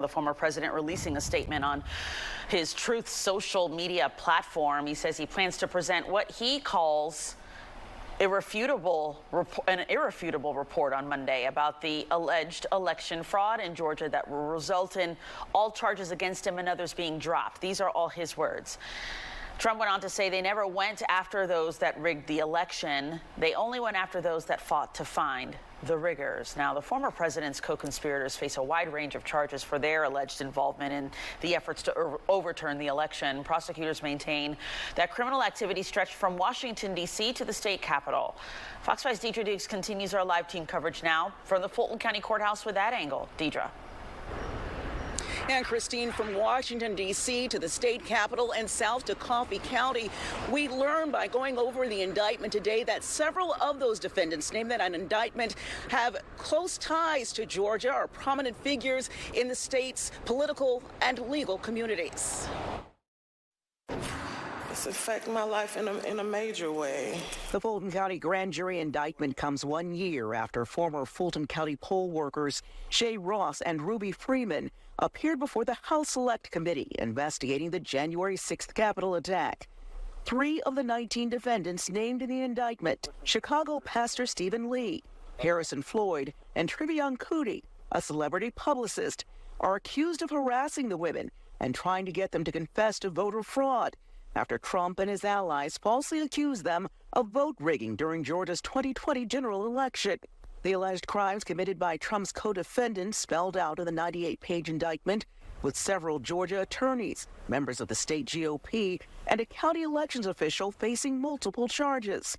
The former president releasing a statement on his Truth social media platform. He says he plans to present what he calls an irrefutable report on Monday about the alleged election fraud in Georgia that will result in all charges against him and others being dropped. These are all his words. Trump went on to say they never went after those that rigged the election. They only went after those that fought to find the riggers. Now, the former president's co-conspirators face a wide range of charges for their alleged involvement in the efforts to overturn the election. Prosecutors maintain that criminal activity stretched from Washington, D.C. to the state capitol. Fox 5's Deidre Dukes continues our live team coverage now from the Fulton County Courthouse with that angle. Deidre. And Christine, from Washington, D.C. to the state capitol and south to Coffee County, we learned by going over the indictment today that several of those defendants named in an indictment have close ties to Georgia, or prominent figures in the state's political and legal communities. It's affected my life in a major way. The Fulton County grand jury indictment comes 1 year after former Fulton County poll workers Shay Ross and Ruby Freeman appeared before the House Select Committee investigating the January 6th Capitol attack. 3 of the 19 defendants named in the indictment, Chicago pastor Stephen Lee, Harrison Floyd, and Trevion Cootie, a celebrity publicist, are accused of harassing the women and trying to get them to confess to voter fraud after Trump and his allies falsely accused them of vote rigging during Georgia's 2020 general election. The alleged crimes committed by Trump's co-defendants spelled out in the 98-page indictment, with several Georgia attorneys, members of the state GOP, and a county elections official facing multiple charges.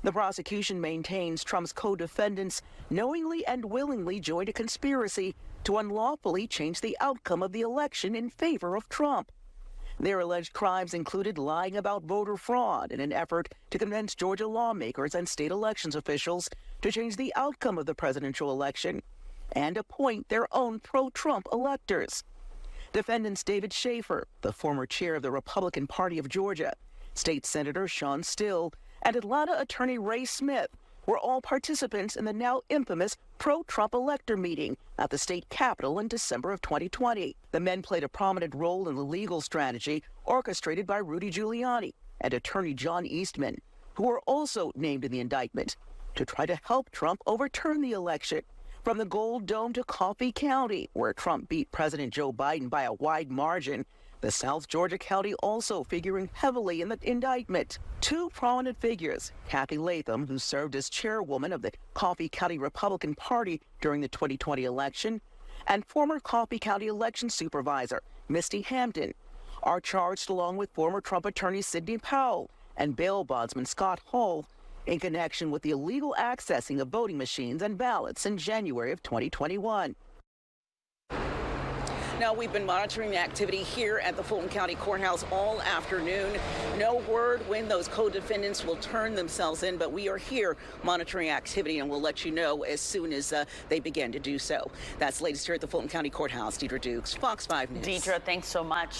The prosecution maintains Trump's co-defendants knowingly and willingly joined a conspiracy to unlawfully change the outcome of the election in favor of Trump. Their alleged crimes included lying about voter fraud in an effort to convince Georgia lawmakers and state elections officials to change the outcome of the presidential election and appoint their own pro-Trump electors. Defendants David Schaefer, the former chair of the Republican Party of Georgia, State Senator Sean Still, and Atlanta attorney Ray Smith were all participants in the now infamous pro-Trump elector meeting at the state capitol in December of 2020. The men played a prominent role in the legal strategy orchestrated by Rudy Giuliani and attorney John Eastman, who were also named in the indictment, to try to help Trump overturn the election. From the Gold Dome to Coffee County, where Trump beat President Joe Biden by a wide margin, the South Georgia county also figuring heavily in the indictment. 2 prominent figures, Kathy Latham, who served as chairwoman of the Coffee County Republican Party during the 2020 election, and former Coffee County election supervisor Misty Hampton, are charged along with former Trump attorney Sidney Powell and bail bondsman Scott Hall in connection with the illegal accessing of voting machines and ballots in January of 2021. Now, we've been monitoring the activity here at the Fulton County Courthouse all afternoon. No word when those co-defendants will turn themselves in, but we are here monitoring activity, and we'll let you know as soon as they begin to do so. That's the latest here at the Fulton County Courthouse. Deidre Dukes, Fox 5 News. Deidre, thanks so much.